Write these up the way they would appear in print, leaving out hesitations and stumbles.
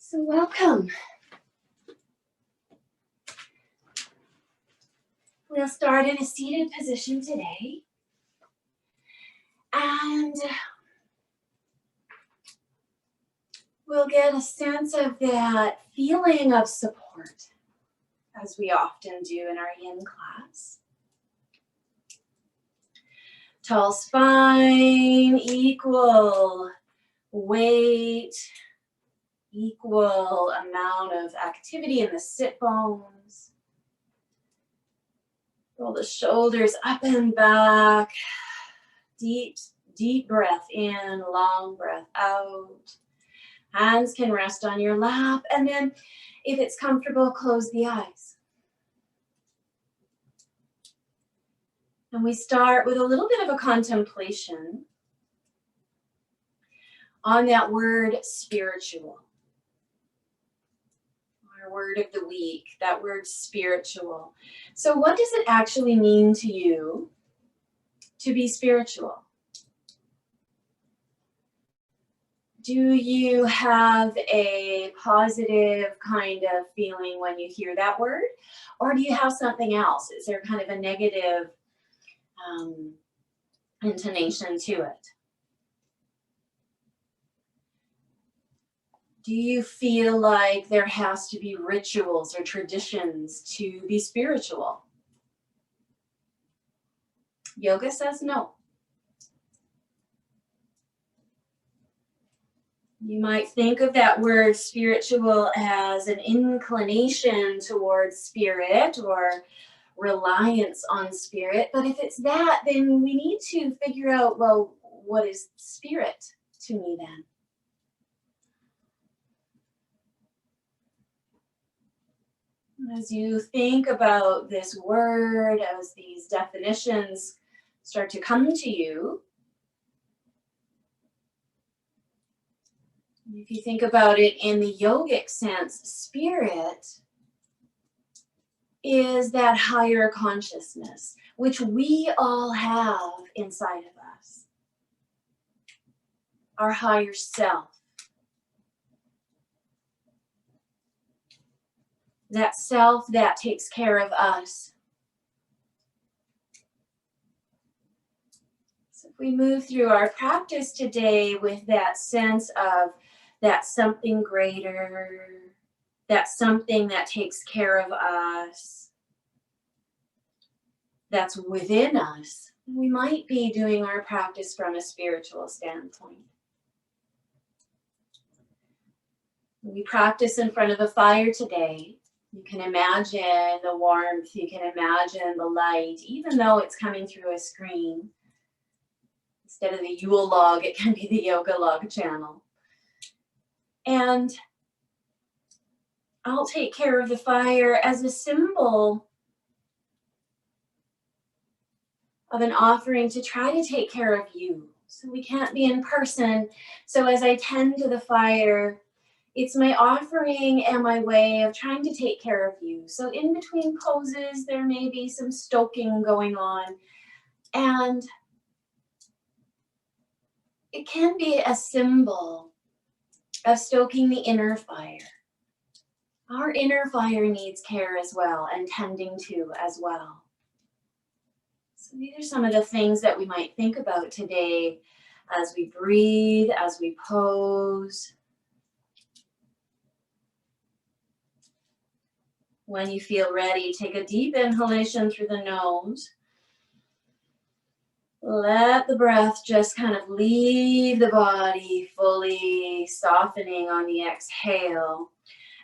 So welcome. We'll start in a seated position today. And we'll get a sense of that feeling of support, as we often do in our yin class. Tall spine, equal weight, equal amount of activity in the sit bones. Roll the shoulders up and back. Deep, deep breath in, long breath out. Hands can rest on your lap, and then if it's comfortable, close the eyes. And we start with a little bit of a contemplation on that word spiritual. Our word of the week, that word spiritual. So what does it actually mean to you to be spiritual? Do you have a positive kind of feeling when you hear that word? Or do you have something else? Is there kind of a negative intonation to it? Do you feel like there has to be rituals or traditions to be spiritual? Yoga says no. You might think of that word spiritual as an inclination towards spirit or reliance on spirit. But if it's that, then we need to figure out, well, what is spirit to me then? As you think about this word, as these definitions start to come to you, if you think about it in the yogic sense, spirit is that higher consciousness, which we all have inside of us. Our higher self. That self that takes care of us. So if we move through our practice today with that sense of that something greater, that something that takes care of us, that's within us, we might be doing our practice from a spiritual standpoint. We practice in front of a fire today. You can imagine the warmth, you can imagine the light, even though it's coming through a screen. Instead of the Yule log, it can be the yoga log channel. And I'll take care of the fire as a symbol of an offering to try to take care of you. So we can't be in person. So as I tend to the fire, it's my offering and my way of trying to take care of you. So in between poses, there may be some stoking going on. And it can be a symbol of stoking the inner fire. Our inner fire needs care as well and tending to as well. So these are some of the things that we might think about today as we breathe, as we pose. When you feel ready, take a deep inhalation through the nose. Let the breath just kind of leave the body, fully softening on the exhale.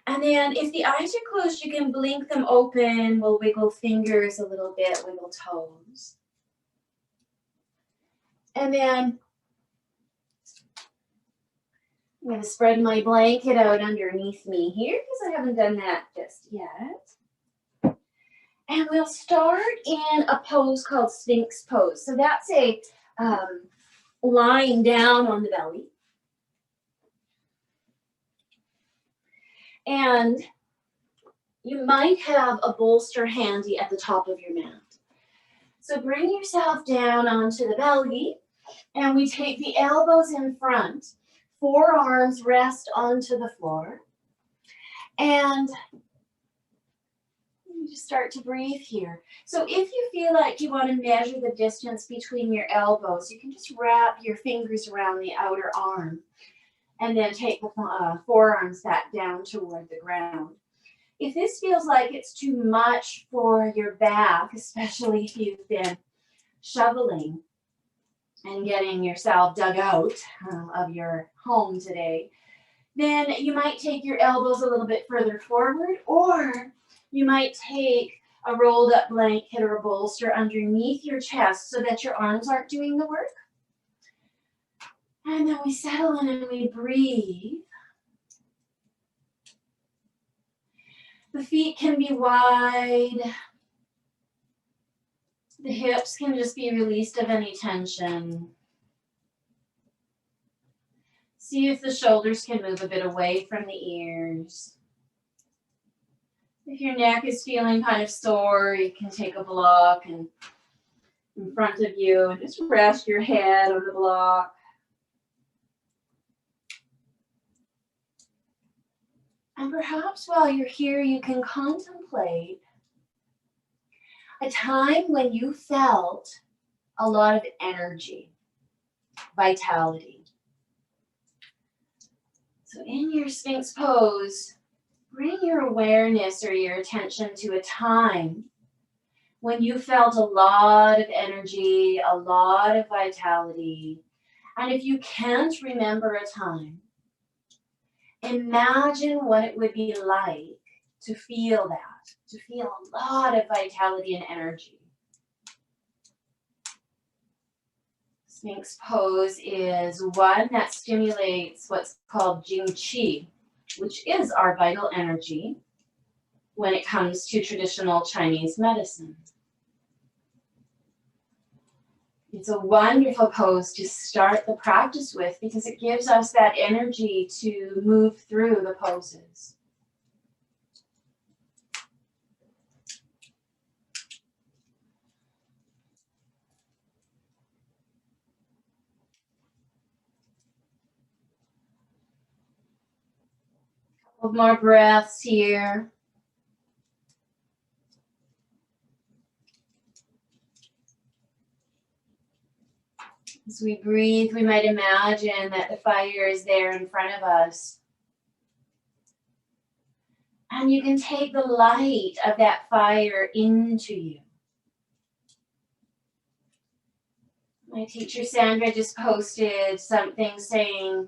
And then if the eyes are closed, you can blink them open. We'll wiggle fingers a little bit, wiggle toes. And then I'm going to spread my blanket out underneath me here because I haven't done that just yet. And we'll start in a pose called Sphinx Pose. So that's a lying down on the belly. And you might have a bolster handy at the top of your mat. So bring yourself down onto the belly, and we take the elbows in front. Forearms rest onto the floor. And you just start to breathe here. So if you feel like you want to measure the distance between your elbows, you can just wrap your fingers around the outer arm and then take the forearms back down toward the ground. If this feels like it's too much for your back, especially if you've been shoveling and getting yourself dug out of your home today, then you might take your elbows a little bit further forward, or you might take a rolled up blanket or a bolster underneath your chest so that your arms aren't doing the work. And then we settle in and we breathe. The feet can be wide. The hips can just be released of any tension. See if the shoulders can move a bit away from the ears. If your neck is feeling kind of sore, you can take a block and in front of you and just rest your head on the block. And perhaps while you're here, you can contemplate a time when you felt a lot of energy, vitality. So in your Sphinx pose, bring your awareness or your attention to a time when you felt a lot of energy, a lot of vitality. And if you can't remember a time, imagine what it would be like to feel that, to feel a lot of vitality and energy. Sphinx pose is one that stimulates what's called Jing Qi, which is our vital energy when it comes to traditional Chinese medicine. It's a wonderful pose to start the practice with because it gives us that energy to move through the poses. A couple more breaths here. As we breathe, we might imagine that the fire is there in front of us. And you can take the light of that fire into you. My teacher Sandra just posted something saying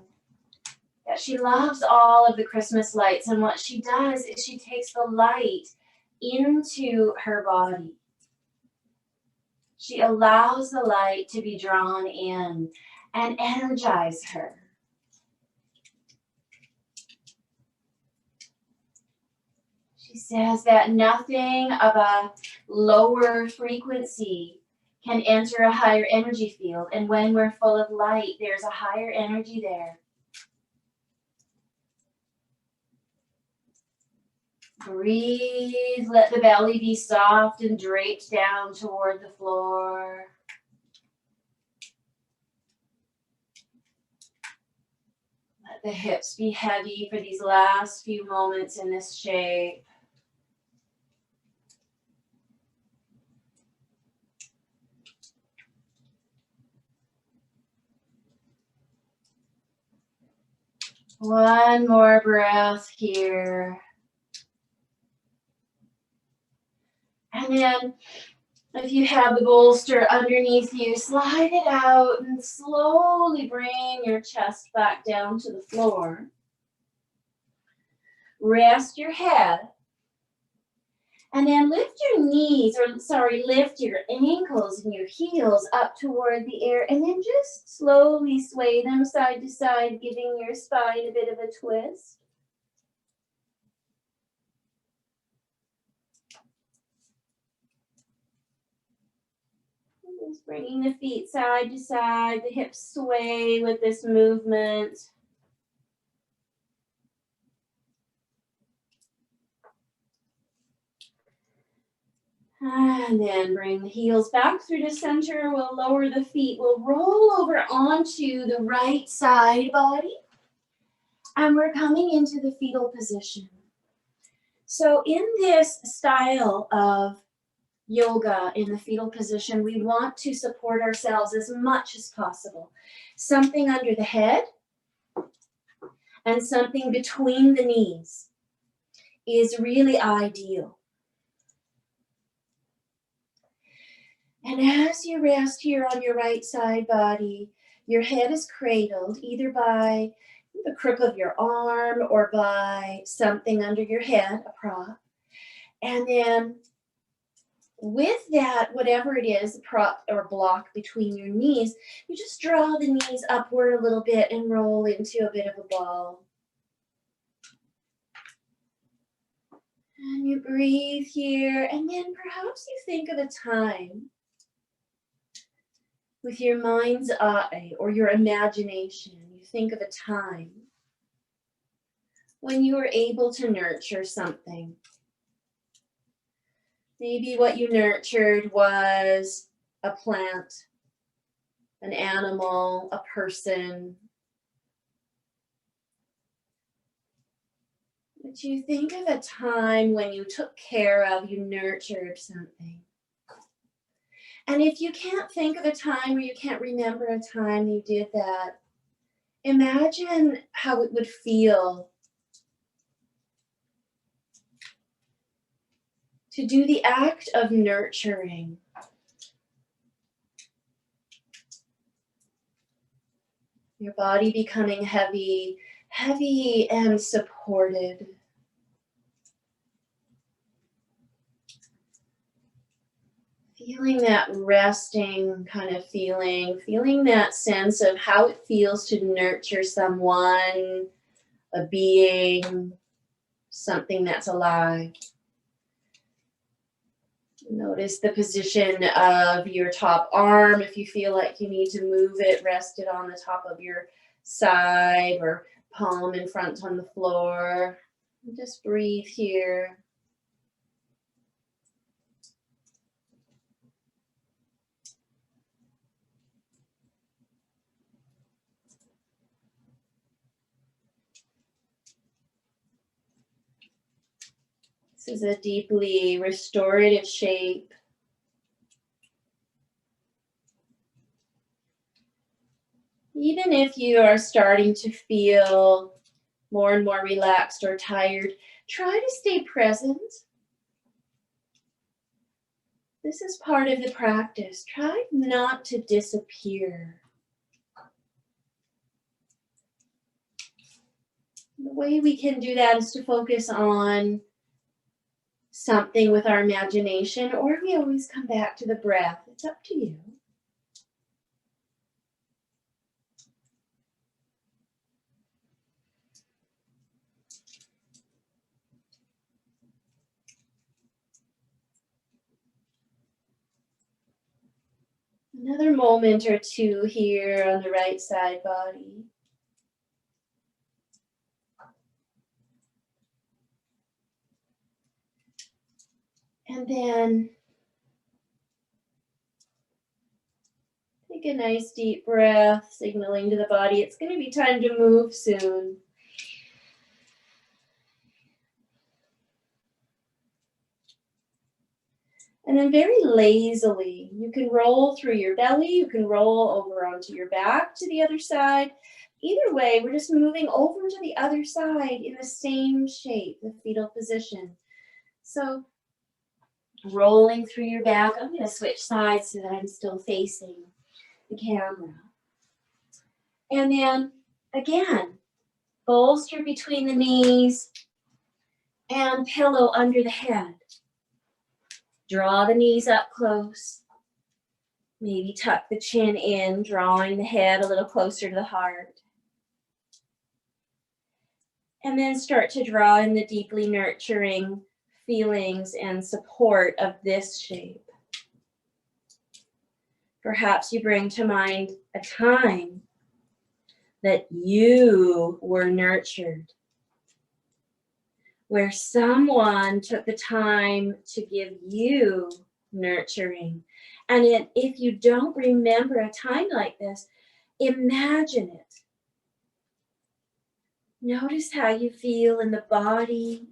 that she loves all of the Christmas lights, and what she does is she takes the light into her body. She allows the light to be drawn in and energize her. She says that nothing of a lower frequency can enter a higher energy field, and when we're full of light, there's a higher energy there. Breathe, let the belly be soft and draped down toward the floor. Let the hips be heavy for these last few moments in this shape. One more breath here. And then if you have the bolster underneath you, slide it out and slowly bring your chest back down to the floor. Rest your head. And then lift your knees, lift your ankles and your heels up toward the air, and then just slowly sway them side to side, giving your spine a bit of a twist. Just bringing the feet side to side, the hips sway with this movement. And then bring the heels back through the center. We'll lower the feet. We'll roll over onto the right side body. And we're coming into the fetal position. So in this style of yoga in the fetal position, we want to support ourselves as much as possible. Something under the head and something between the knees is really ideal. And as you rest here on your right side body, your head is cradled either by the crook of your arm or by something under your head, a prop. And then with that, whatever it is, a prop or block between your knees, you just draw the knees upward a little bit and roll into a bit of a ball. And you breathe here, and then perhaps you think of a time with your mind's eye or your imagination. You think of a time when you were able to nurture something. Maybe what you nurtured was a plant, an animal, a person. But you think of a time when you took care of, you nurtured something. And if you can't think of a time or you can't remember a time you did that, imagine how it would feel to do the act of nurturing. Your body becoming heavy, heavy and supported. Feeling that resting kind of feeling that sense of how it feels to nurture someone, a being, something that's alive. Notice the position of your top arm. If you feel like you need to move it, rest it on the top of your side or palm in front on the floor. And just breathe here. This is a deeply restorative shape. Even if you are starting to feel more and more relaxed or tired, try to stay present. This is part of the practice. Try not to disappear. The way we can do that is to focus on something with our imagination, or we always come back to the breath. It's up to you. Another moment or two here on the right side body. And then take a nice deep breath, signaling to the body it's going to be time to move soon. And then very lazily, you can roll through your belly, you can roll over onto your back to the other side. Either way, we're just moving over to the other side in the same shape, the fetal position. So rolling through your back. I'm going to switch sides so that I'm still facing the camera. And then again, bolster between the knees and pillow under the head. Draw the knees up close. Maybe tuck the chin in, drawing the head a little closer to the heart. And then start to draw in the deeply nurturing feelings and support of this shape. Perhaps you bring to mind a time that you were nurtured, where someone took the time to give you nurturing. And if you don't remember a time like this, imagine it. Notice how you feel in the body.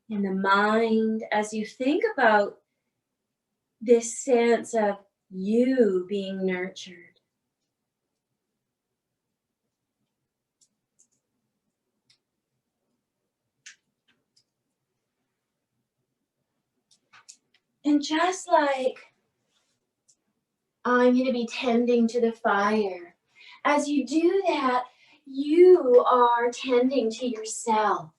in the mind as you think about this sense of you being nurtured. And just like I'm going to be tending to the fire, as you do that, you are tending to yourself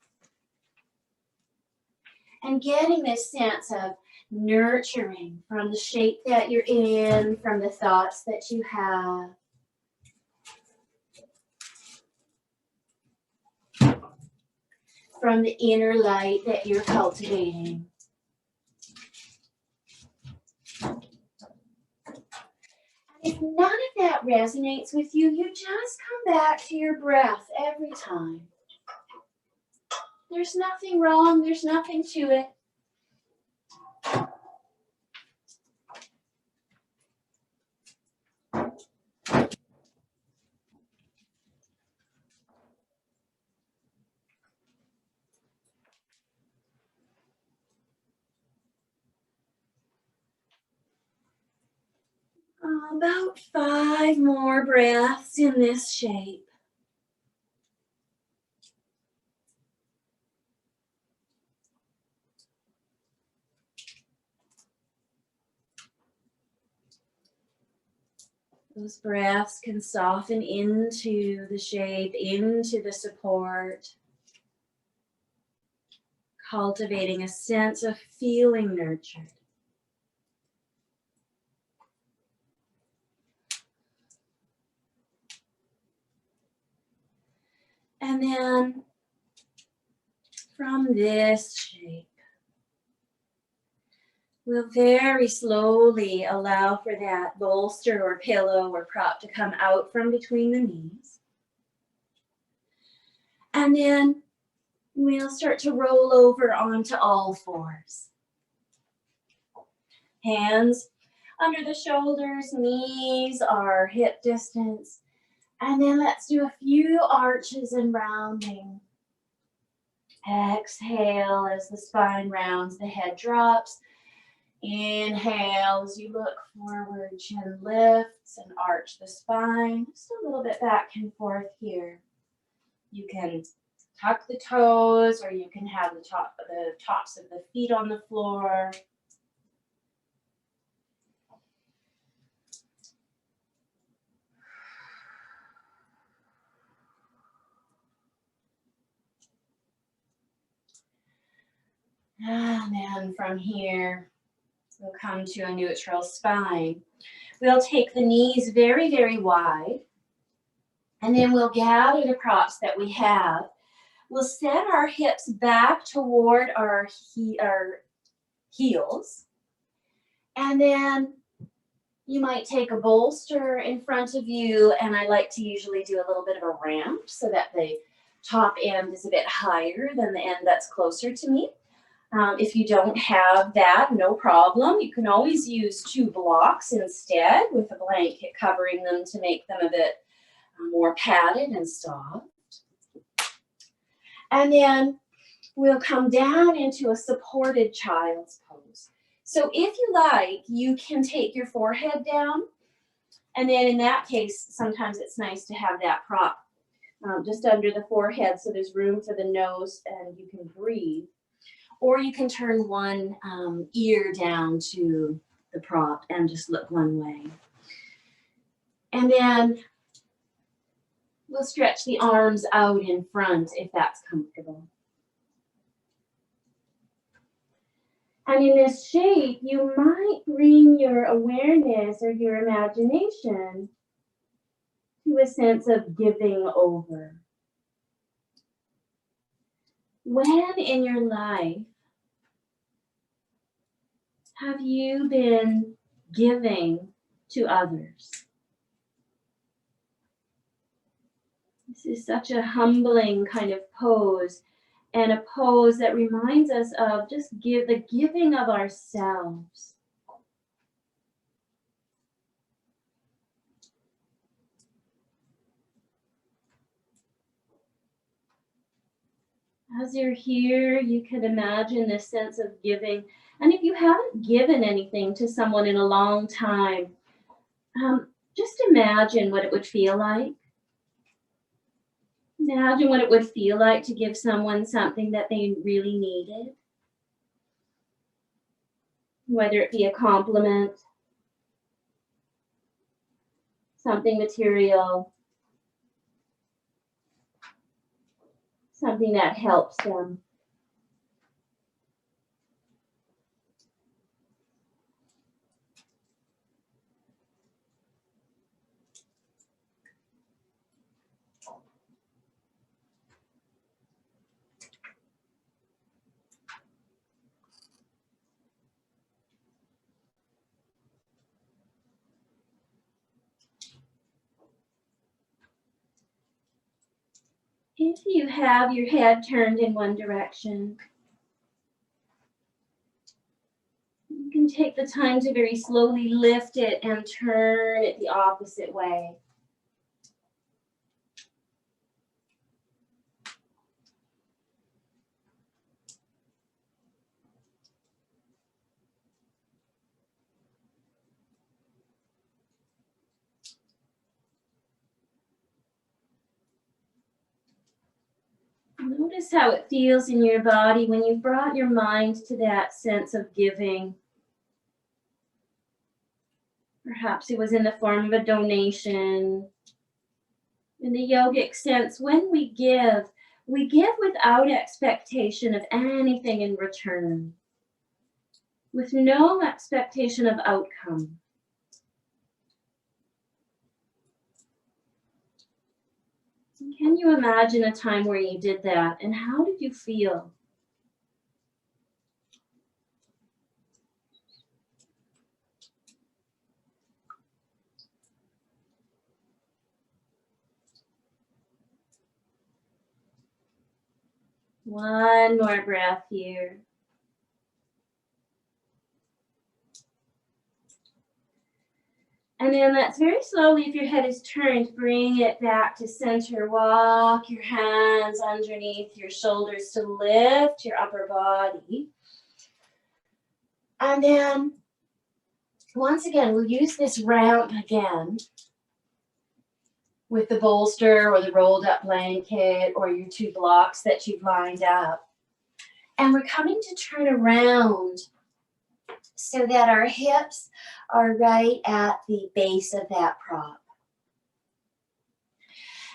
and getting this sense of nurturing from the shape that you're in, from the thoughts that you have. From the inner light that you're cultivating. If none of that resonates with you, you just come back to your breath every time. There's nothing wrong, there's nothing to it. About 5 more breaths in this shape. Those breaths can soften into the shape, into the support, cultivating a sense of feeling nurtured. And then from this shape, we'll very slowly allow for that bolster or pillow or prop to come out from between the knees. And then we'll start to roll over onto all fours. Hands under the shoulders, knees are hip distance. And then let's do a few arches and rounding. Exhale as the spine rounds, the head drops. Inhale as you look forward, chin lifts and arch the spine. Just a little bit back and forth here. You can tuck the toes or you can have the tops of the feet on the floor. And then from here, we'll come to a neutral spine. We'll take the knees very, very wide. And then we'll gather the props that we have. We'll set our hips back toward our heels. And then you might take a bolster in front of you. And I like to usually do a little bit of a ramp so that the top end is a bit higher than the end that's closer to me. If you don't have that, no problem. You can always use 2 blocks instead with a blanket covering them to make them a bit more padded and soft. And then we'll come down into a supported child's pose. So if you like, you can take your forehead down. And then in that case, sometimes it's nice to have that prop just under the forehead so there's room for the nose and you can breathe. Or you can turn one ear down to the prop and just look one way. And then we'll stretch the arms out in front if that's comfortable. And in this shape, you might bring your awareness or your imagination to a sense of giving over. When in your life have you been giving to others? This is such a humbling kind of pose, and a pose that reminds us of just the giving of ourselves. As you're here, you can imagine this sense of giving. And if you haven't given anything to someone in a long time, just imagine what it would feel like. Imagine what it would feel like to give someone something that they really needed. Whether it be a compliment, something material, something that helps them. If you have your head turned in one direction, you can take the time to very slowly lift it and turn it the opposite way. Notice how it feels in your body when you've brought your mind to that sense of giving. Perhaps it was in the form of a donation. In the yogic sense, when we give without expectation of anything in return, with no expectation of outcome. Can you imagine a time where you did that, and how did you feel? One more breath here. And then let's very slowly, if your head is turned, bring it back to center. Walk your hands underneath your shoulders to lift your upper body. And then, once again, we'll use this ramp again with the bolster or the rolled up blanket or your two blocks that you've lined up. And we're coming to turn around so that our hips are right at the base of that prop.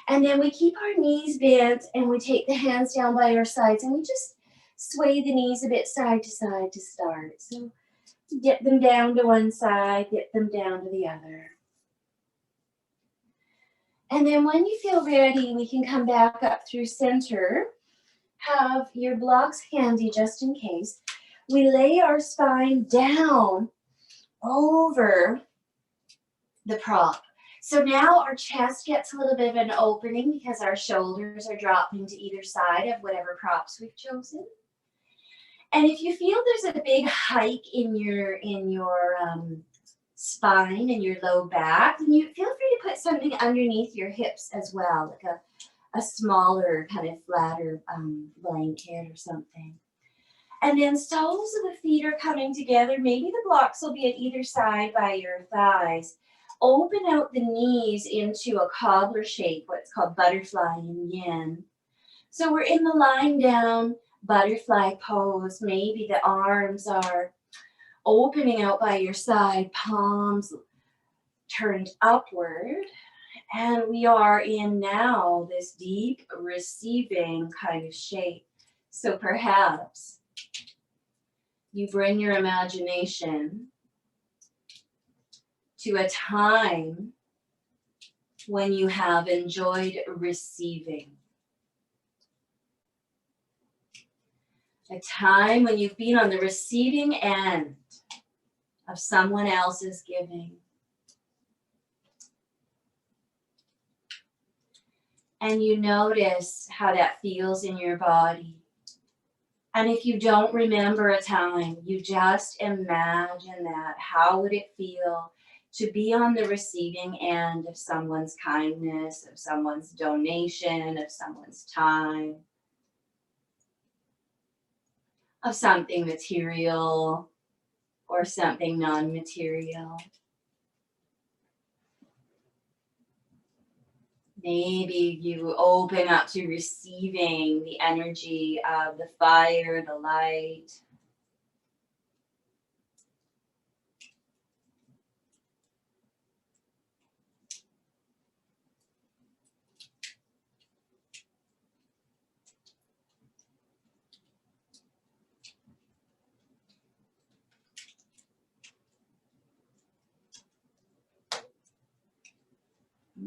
And then we keep our knees bent and we take the hands down by our sides and we just sway the knees a bit side to side to start. So get them down to one side, get them down to the other. And then when you feel ready, we can come back up through center. Have your blocks handy just in case. We lay our spine down over the prop. So now our chest gets a little bit of an opening because our shoulders are dropping to either side of whatever props we've chosen. And if you feel there's a big hike in your spine and your low back, then you feel free to put something underneath your hips as well, like a smaller, kind of flatter blanket or something. And then soles of the feet are coming together. Maybe the blocks will be at either side by your thighs. Open out the knees into a cobbler shape, what's called butterfly in yin. So we're in the lying down butterfly pose. Maybe the arms are opening out by your side, palms turned upward. And we are in now this deep receiving kind of shape. So perhaps you bring your imagination to a time when you have enjoyed receiving. A time when you've been on the receiving end of someone else's giving. And you notice how that feels in your body. And if you don't remember a time, you just imagine that. How would it feel to be on the receiving end of someone's kindness, of someone's donation, of someone's time? of something material or something non-material. Maybe you open up to receiving the energy of the fire, the light.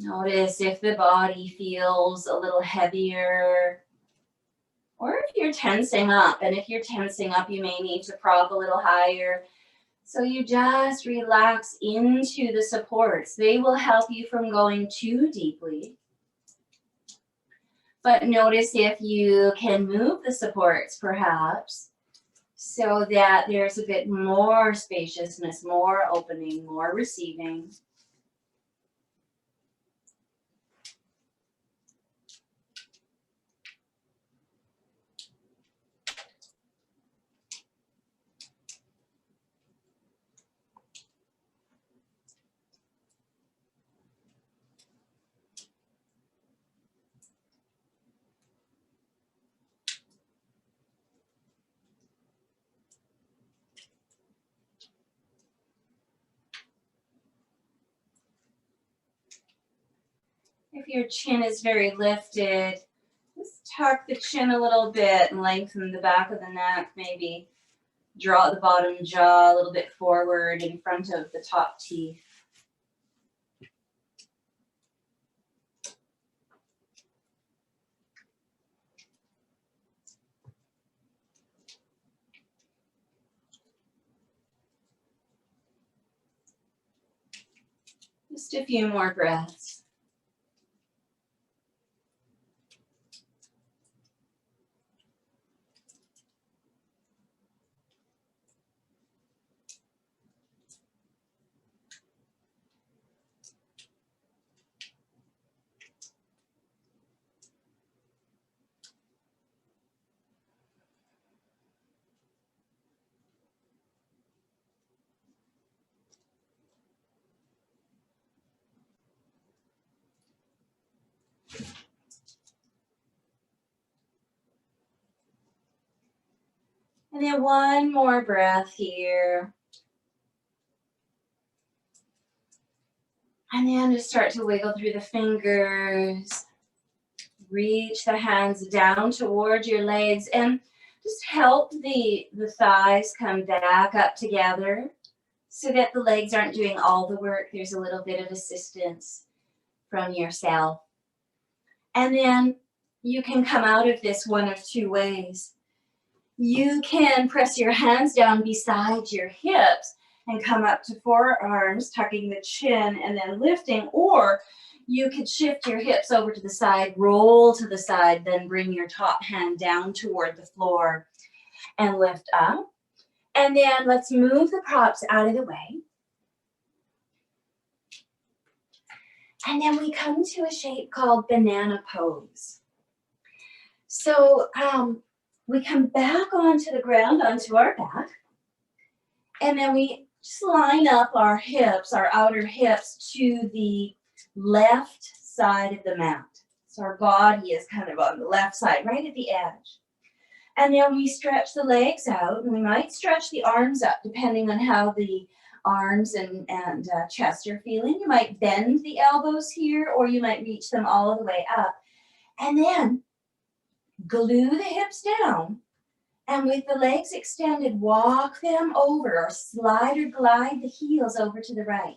Notice if the body feels a little heavier, or if you're tensing up. And if you're tensing up, you may need to prop a little higher. So you just relax into the supports. They will help you from going too deeply. But notice if you can move the supports, perhaps, so that there's a bit more spaciousness, more opening, more receiving. If your chin is very lifted, just tuck the chin a little bit and lengthen the back of the neck. Maybe draw the bottom jaw a little bit forward in front of the top teeth. Just a few more breaths. And then one more breath here. And then just start to wiggle through the fingers. Reach the hands down towards your legs and just help the thighs come back up together so that the legs aren't doing all the work. There's a little bit of assistance from yourself. And then you can come out of this one of two ways. You can press your hands down beside your hips and come up to forearms, tucking the chin and then lifting, or you could shift your hips over to the side, roll to the side, then bring your top hand down toward the floor and lift up. And then let's move the props out of the way. And then we come to a shape called banana pose. So we come back onto the ground, onto our back, and then we just line up our hips, our outer hips, to the left side of the mat. So our body is kind of on the left side, right at the edge. And then we stretch the legs out, and we might stretch the arms up depending on how the arms and chest are feeling. You might bend the elbows here, or you might reach them all the way up. And then glue the hips down, and with the legs extended, walk them over, or slide or glide the heels over to the right.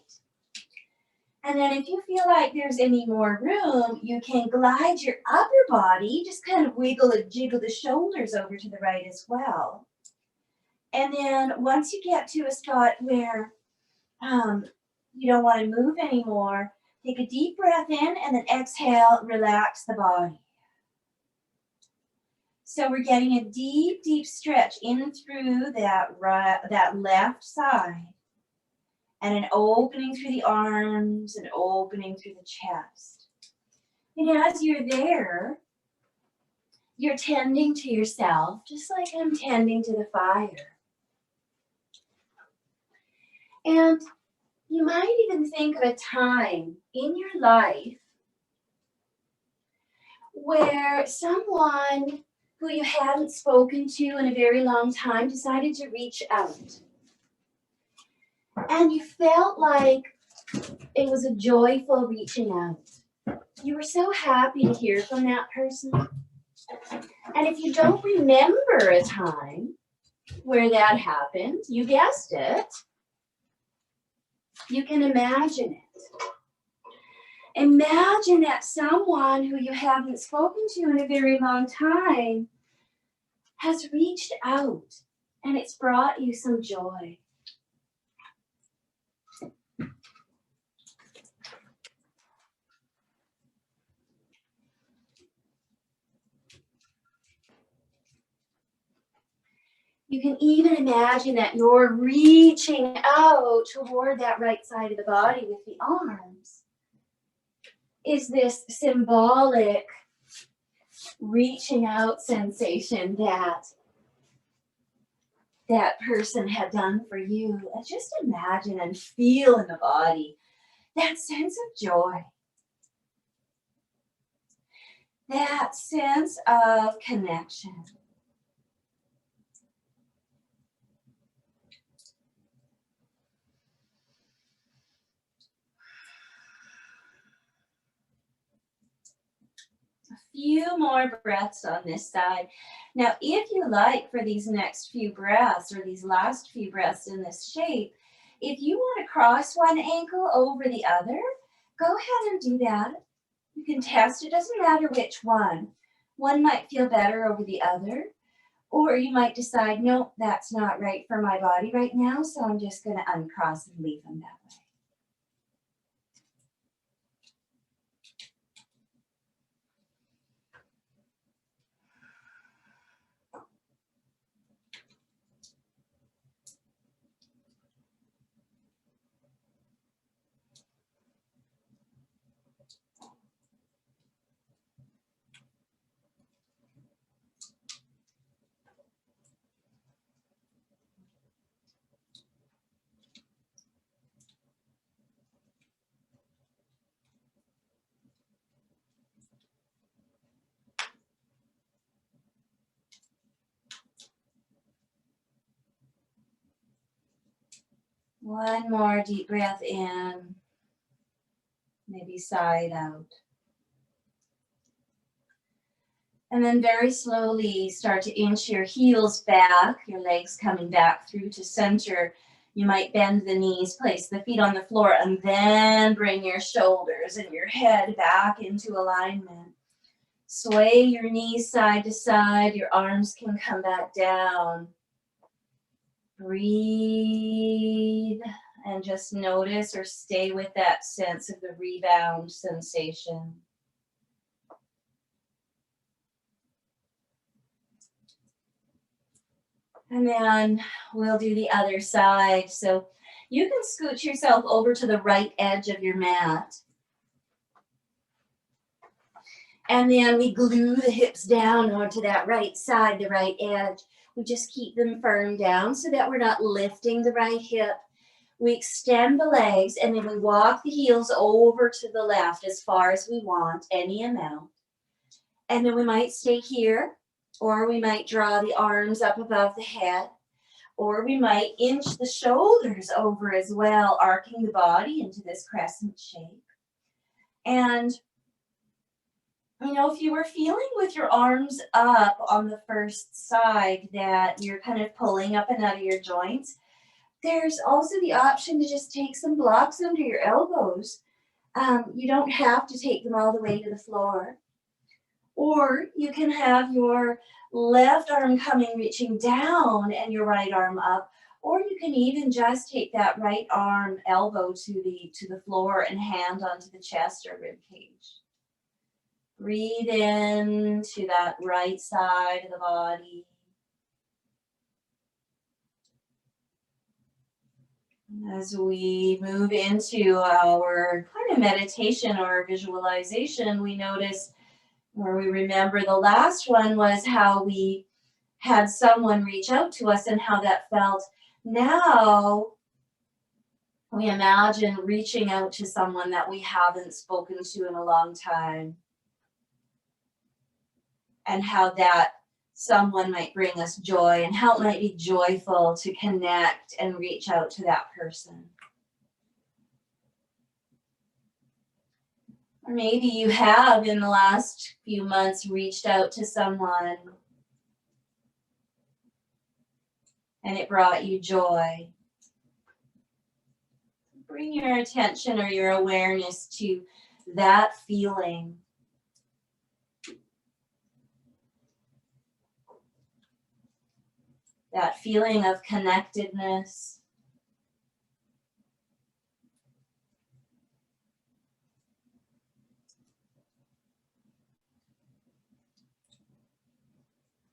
And then if you feel like there's any more room, you can glide your upper body, just kind of wiggle and jiggle the shoulders over to the right as well. And then once you get to a spot where you don't want to move anymore, take a deep breath in and then exhale, relax the body. So we're getting a deep, deep stretch in through that left side, and an opening through the arms and opening through the chest. And as you're there, you're tending to yourself, just like I'm tending to the fire. And you might even think of a time in your life where someone who you hadn't spoken to in a very long time decided to reach out. And you felt like it was a joyful reaching out. You were so happy to hear from that person. And if you don't remember a time where that happened, you guessed it, you can imagine it. Imagine that someone who you haven't spoken to in a very long time has reached out and it's brought you some joy. You can even imagine that you're reaching out toward that right side of the body with the arms. Is this symbolic reaching out sensation that that person had done for you? And just imagine and feel in the body that sense of joy, that sense of connection. Few more breaths on this side. Now, if you like, for these next few breaths or these last few breaths in this shape, if you want to cross one ankle over the other, go ahead and do that. You can test. It doesn't matter which one. One might feel better over the other, or you might decide, no, that's not right for my body right now, so I'm just going to uncross and leave them that way. One more deep breath in, maybe side out. And then very slowly start to inch your heels back, your legs coming back through to center. You might bend the knees, place the feet on the floor, and then bring your shoulders and your head back into alignment. Sway your knees side to side. Your arms can come back down. Breathe and just notice or stay with that sense of the rebound sensation. And then we'll do the other side. So you can scoot yourself over to the right edge of your mat. And then we glue the hips down onto that right side, the right edge. We just keep them firm down so that we're not lifting the right hip. We extend the legs and then we walk the heels over to the left as far as we want, any amount. And then we might stay here, or we might draw the arms up above the head, or we might inch the shoulders over as well, arcing the body into this crescent shape. And you know, if you were feeling with your arms up on the first side that you're kind of pulling up and out of your joints, there's also the option to just take some blocks under your elbows. You don't have to take them all the way to the floor. Or you can have your left arm coming, reaching down, and your right arm up. Or you can even just take that right arm, elbow to the floor and hand onto the chest or rib cage. Breathe in to that right side of the body. As we move into our kind of meditation or visualization, we notice Or we remember the last one was how we had someone reach out to us and how that felt. Now we imagine reaching out to someone that we haven't spoken to in a long time, and how that someone might bring us joy and how it might be joyful to connect and reach out to that person. Or maybe you have in the last few months reached out to someone and it brought you joy. Bring your attention or your awareness to that feeling. That feeling of connectedness.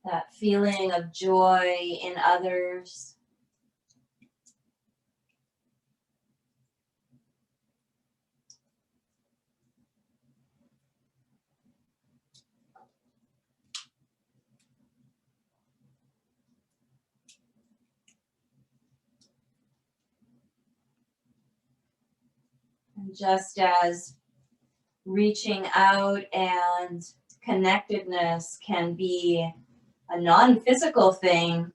That feeling of joy in others. And just as reaching out and connectedness can be a non-physical thing,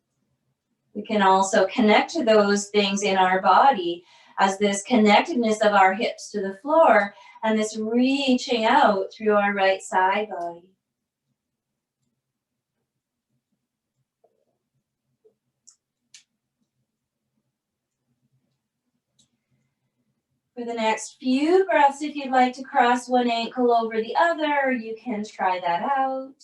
we can also connect to those things in our body as this connectedness of our hips to the floor and this reaching out through our right side body. For the next few breaths, if you'd like to cross one ankle over the other, you can try that out.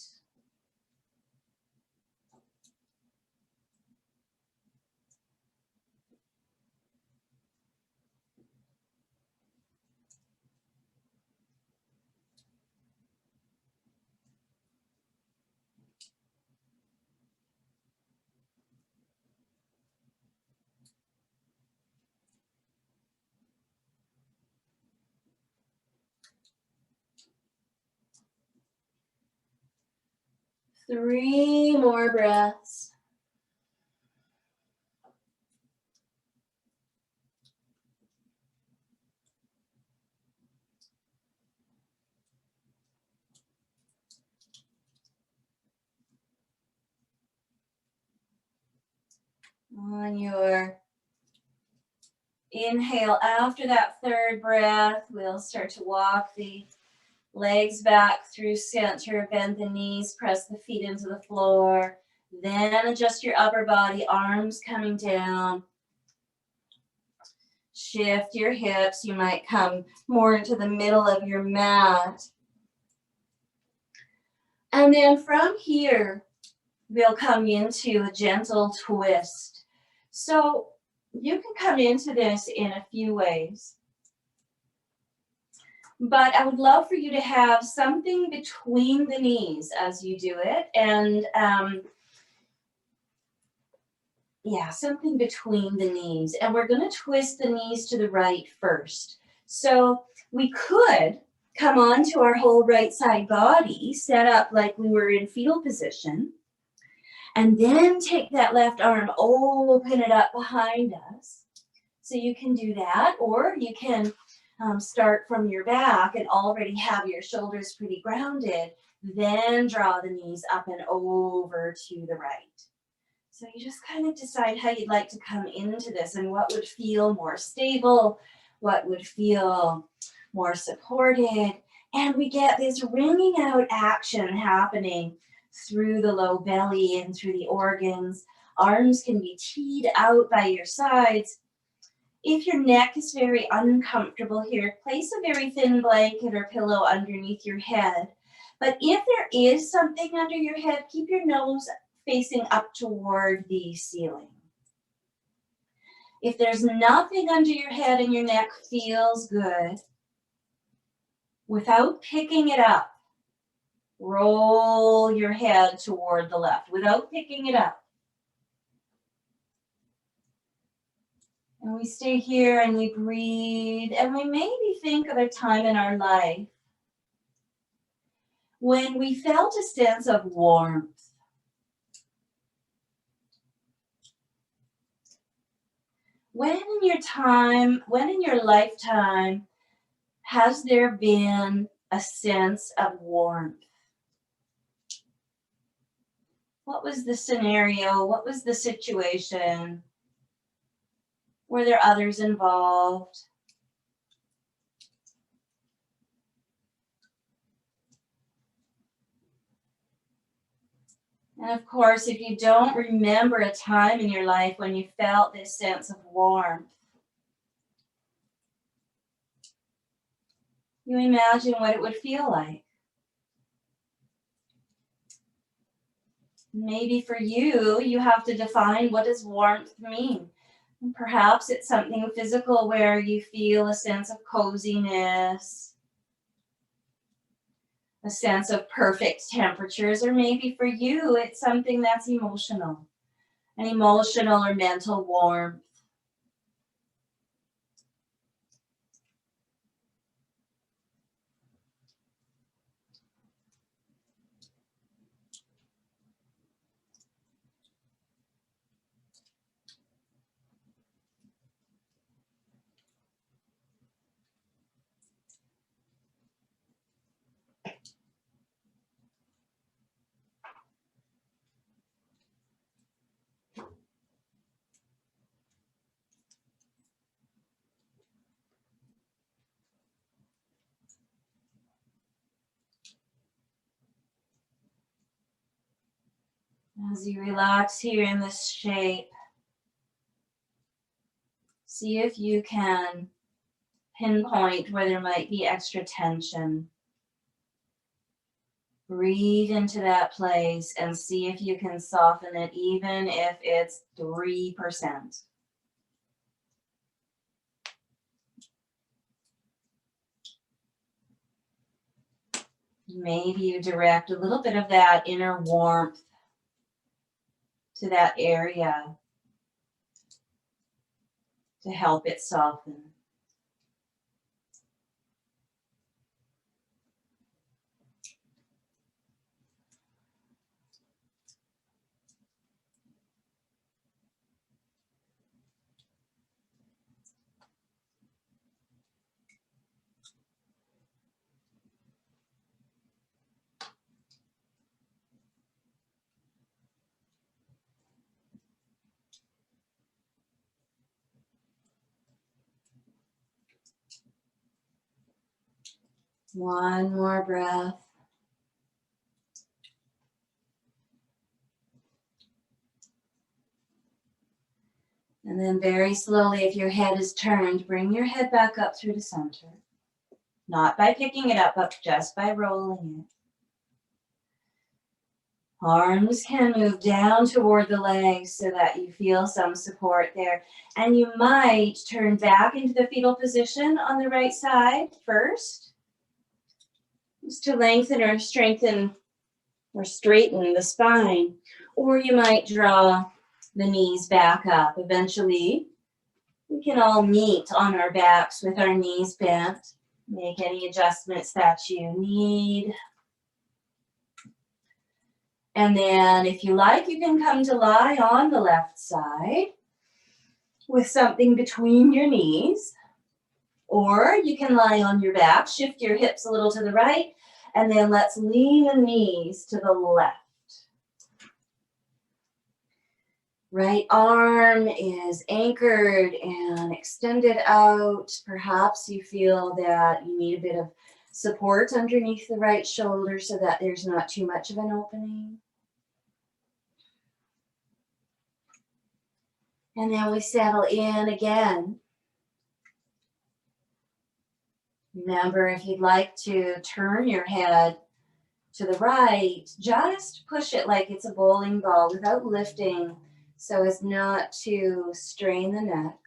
Three more breaths. On your inhale, after that third breath, we'll start to walk the legs back through center, bend the knees, press the feet into the floor. Then adjust your upper body, arms coming down. Shift your hips. You might come more into the middle of your mat. And then from here, we'll come into a gentle twist. So you can come into this in a few ways. But I would love for you to have something between the knees as you do it. And something between the knees. And we're going to twist the knees to the right first. So we could come onto our whole right side body, set up like we were in fetal position. And then take that left arm, open it up behind us. So you can do that, or you can start from your back and already have your shoulders pretty grounded. Then draw the knees up and over to the right. So you just kind of decide how you'd like to come into this and what would feel more stable, what would feel more supported. And we get this wringing out action happening through the low belly and through the organs. Arms can be teed out by your sides. If your neck is very uncomfortable here, place a very thin blanket or pillow underneath your head. But if there is something under your head, keep your nose facing up toward the ceiling. If there's nothing under your head and your neck feels good, without picking it up, roll your head toward the left without picking it up. And we stay here and we breathe, and we maybe think of a time in our life When we felt a sense of warmth, when in your lifetime has there been a sense of warmth? What was the scenario? What was the situation? Were there others involved? And of course, if you don't remember a time in your life when you felt this sense of warmth, you imagine what it would feel like. Maybe for you, you have to define, what does warmth mean? And perhaps it's something physical where you feel a sense of coziness, a sense of perfect temperatures, or maybe for you, it's something that's emotional, an emotional or mental warmth. As you relax here in this shape, see if you can pinpoint where there might be extra tension. Breathe into that place and see if you can soften it, even if it's 3%. Maybe you direct a little bit of that inner warmth to that area to help it soften. One more breath. And then very slowly, if your head is turned, bring your head back up through the center. Not by picking it up, but just by rolling it. Arms can move down toward the legs so that you feel some support there. And you might turn back into the fetal position on the right side first, just to lengthen or strengthen or straighten the spine. Or you might draw the knees back up. Eventually, we can all meet on our backs with our knees bent. Make any adjustments that you need. And then if you like, you can come to lie on the left side with something between your knees. Or you can lie on your back, shift your hips a little to the right, and then let's lean the knees to the left. Right arm is anchored and extended out. Perhaps you feel that you need a bit of support underneath the right shoulder so that there's not too much of an opening. And then we settle in again. Remember, if you'd like to turn your head to the right, just push it like it's a bowling ball without lifting so as not to strain the neck.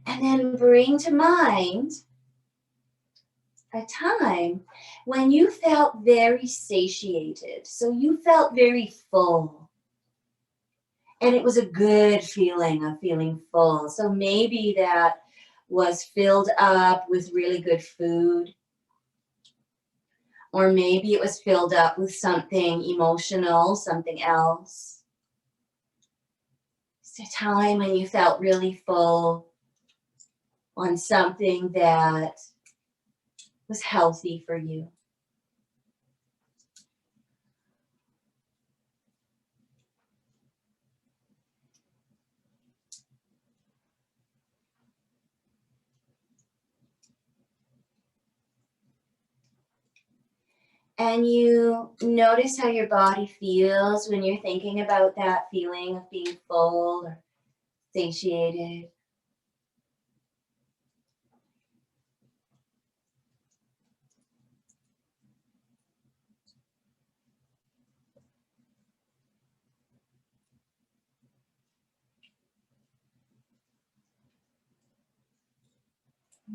And then bring to mind a time when you felt very satiated. So you felt very full. And it was a good feeling of feeling full. So maybe that was filled up with really good food. Or maybe it was filled up with something emotional, something else. It's a time when you felt really full on something that was healthy for you. And you notice how your body feels when you're thinking about that feeling of being full or satiated.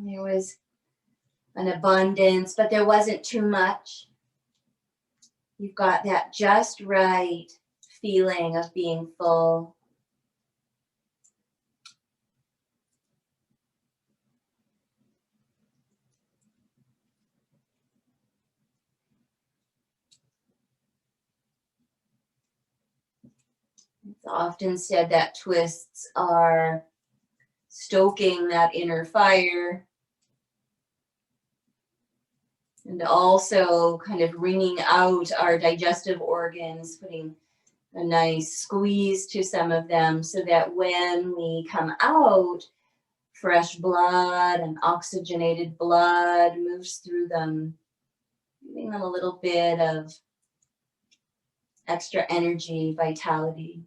There was an abundance, but there wasn't too much. You've got that just right feeling of being full. It's often said that twists are stoking that inner fire and also kind of wringing out our digestive organs, putting a nice squeeze to some of them so that when we come out, fresh blood and oxygenated blood moves through them, giving them a little bit of extra energy, vitality.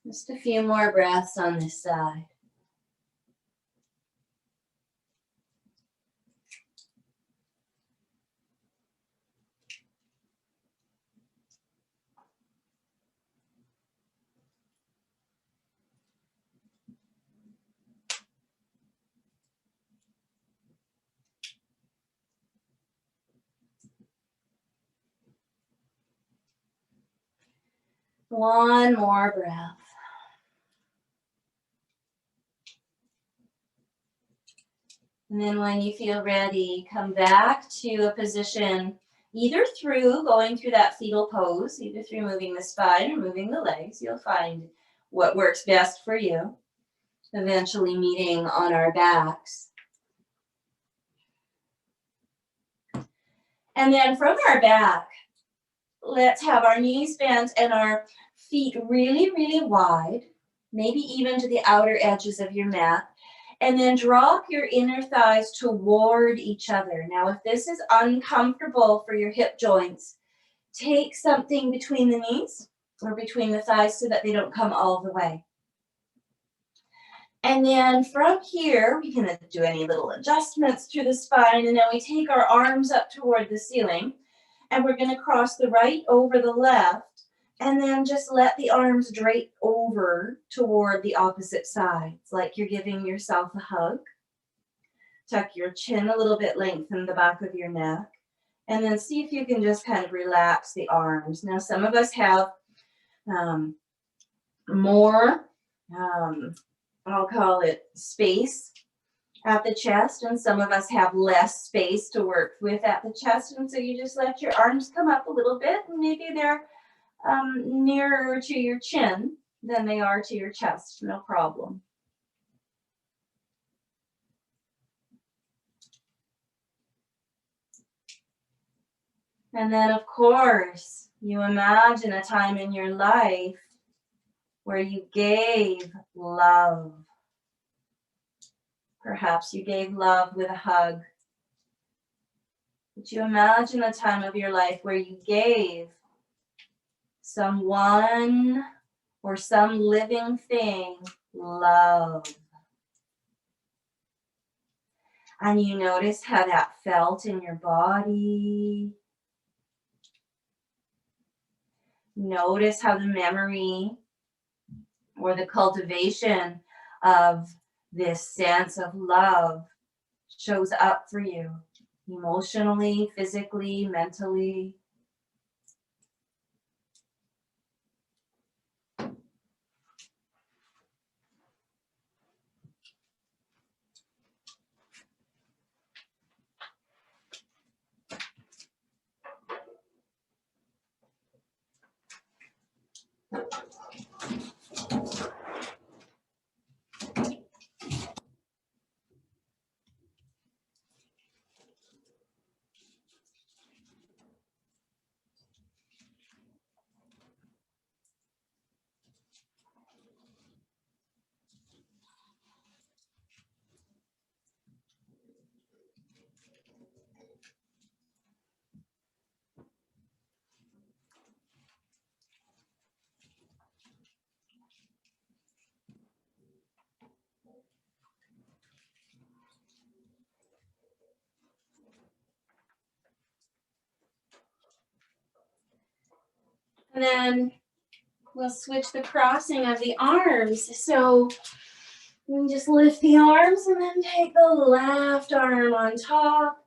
Just a few more breaths on this side. One more breath. And then when you feel ready, come back to a position either through going through that fetal pose, either through moving the spine or moving the legs. You'll find what works best for you. Eventually meeting on our backs. And then from our back, let's have our knees bent and our feet really, really wide, maybe even to the outer edges of your mat. And then drop your inner thighs toward each other. Now, if this is uncomfortable for your hip joints, take something between the knees or between the thighs so that they don't come all the way. And then from here, we can do any little adjustments through the spine. And then we take our arms up toward the ceiling. And we're going to cross the right over the left. And then just let the arms drape over toward the opposite side. It's like you're giving yourself a hug. Tuck your chin a little bit, lengthen the back of your neck. And then see if you can just kind of relax the arms. Now, some of us have more, I'll call it space at the chest, and some of us have less space to work with at the chest. And so you just let your arms come up a little bit, and maybe they're nearer to your chin than they are to your chest, no problem. And then, of course, you imagine a time in your life where you gave love. Perhaps you gave love with a hug. But you imagine a time of your life where you gave someone or some living thing love. And you notice how that felt in your body. Notice how the memory or the cultivation of this sense of love shows up for you emotionally, physically, mentally. And then we'll switch the crossing of the arms. So you can just lift the arms and then take the left arm on top.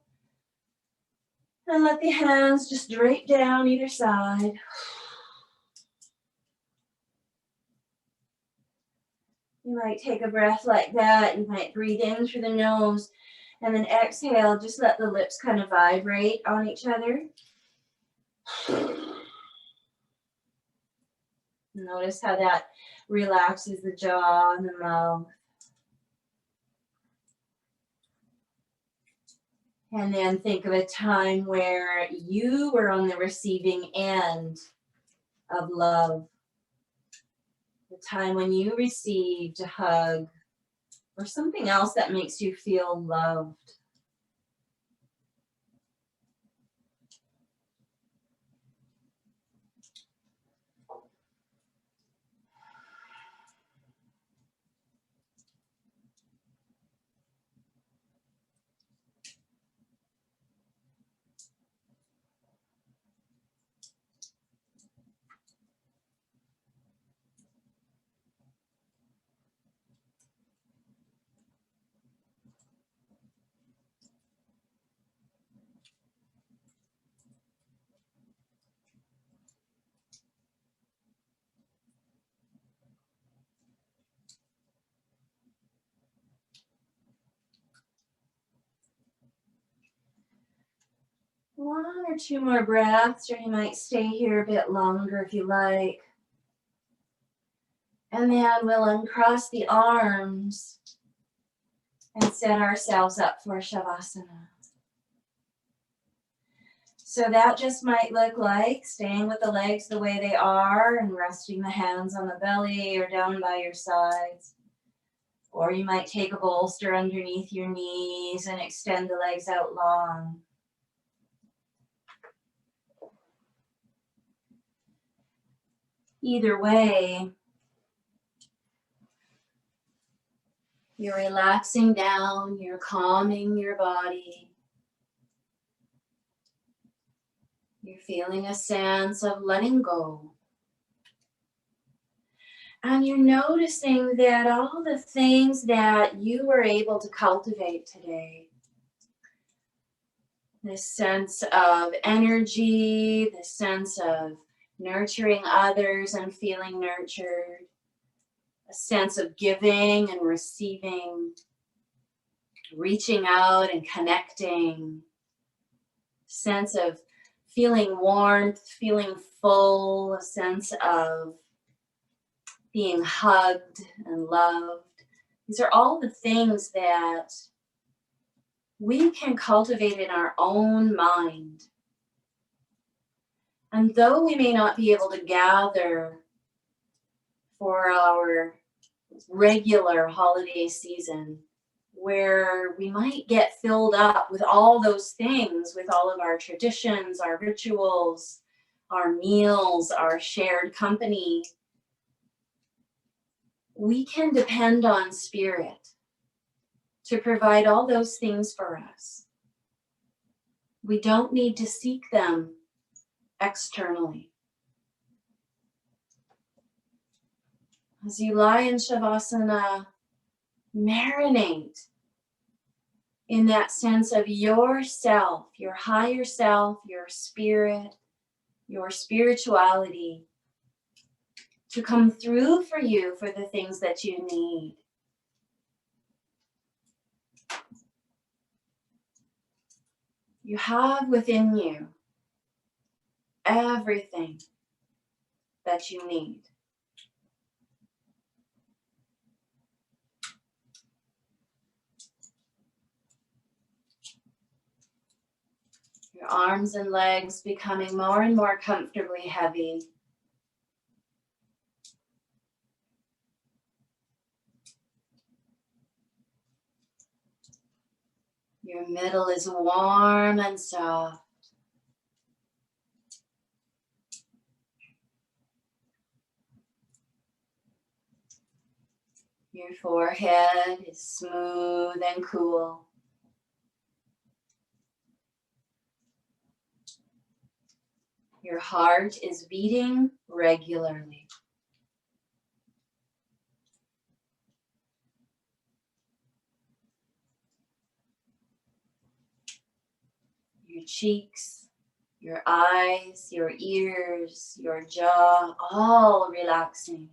And let the hands just drape down either side. You might take a breath like that. You might breathe in through the nose and then exhale. Just let the lips kind of vibrate on each other. Notice how that relaxes the jaw and the mouth. And then think of a time where you were on the receiving end of love. The time when you received a hug or something else that makes you feel loved. One or two more breaths, or you might stay here a bit longer if you like. And then we'll uncross the arms and set ourselves up for Shavasana. So that just might look like staying with the legs the way they are and resting the hands on the belly or down by your sides. Or you might take a bolster underneath your knees and extend the legs out long. Either way, you're relaxing down, you're calming your body. You're feeling a sense of letting go. And you're noticing that all the things that you were able to cultivate today, this sense of energy, this sense of nurturing others and feeling nurtured, a sense of giving and receiving, reaching out and connecting, sense of feeling warmth, feeling full, a sense of being hugged and loved. These are all the things that we can cultivate in our own mind. And though we may not be able to gather for our regular holiday season, where we might get filled up with all those things, with all of our traditions, our rituals, our meals, our shared company, we can depend on Spirit to provide all those things for us. We don't need to seek them externally. As you lie in Shavasana, Marinate in that sense of yourself, your higher self, your spirit, your spirituality to come through for you for the things that you need. You have within you everything that you need. Your arms and legs becoming more and more comfortably heavy. Your middle is warm and soft. Your forehead is smooth and cool. Your heart is beating regularly. Your cheeks, your eyes, your ears, your jaw, all relaxing.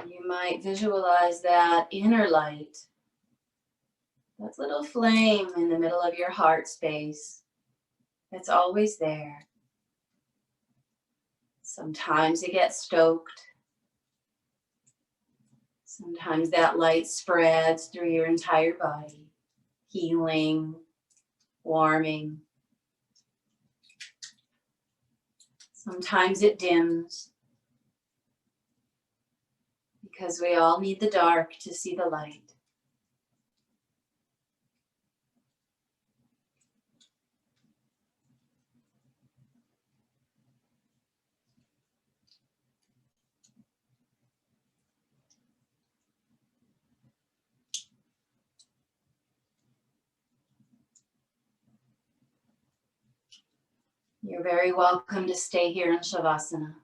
You might visualize that inner light, that little flame in the middle of your heart space that's always there. Sometimes it gets stoked. Sometimes that light spreads through your entire body, healing, warming. Sometimes it dims because we all need the dark to see the light. You're very welcome to stay here in Shavasana.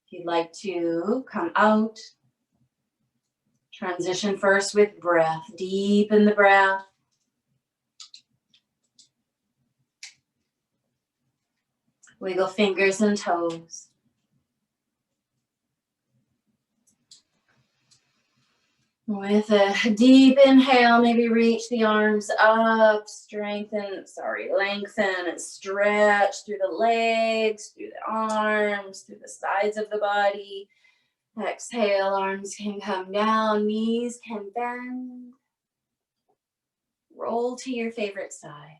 If you'd like to come out, transition first with breath. Deepen the breath. Wiggle fingers and toes. With a deep inhale, maybe reach the arms up, lengthen and stretch through the legs, through the arms, through the sides of the body. Exhale, arms can come down, knees can bend. Roll to your favorite side.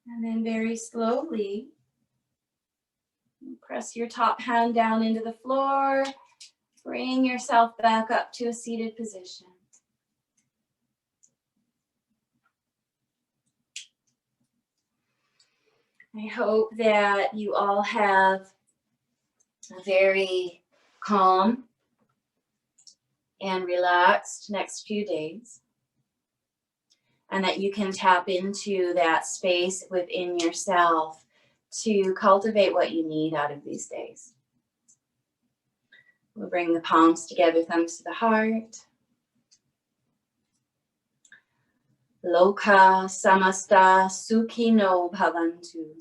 And then very slowly, press your top hand down into the floor. Bring yourself back up to a seated position. I hope that you all have a very calm and relaxed next few days, and that you can tap into that space within yourself to cultivate what you need out of these days. We'll bring the palms together, thumbs to the heart. Loka samasta sukhino bhavantu.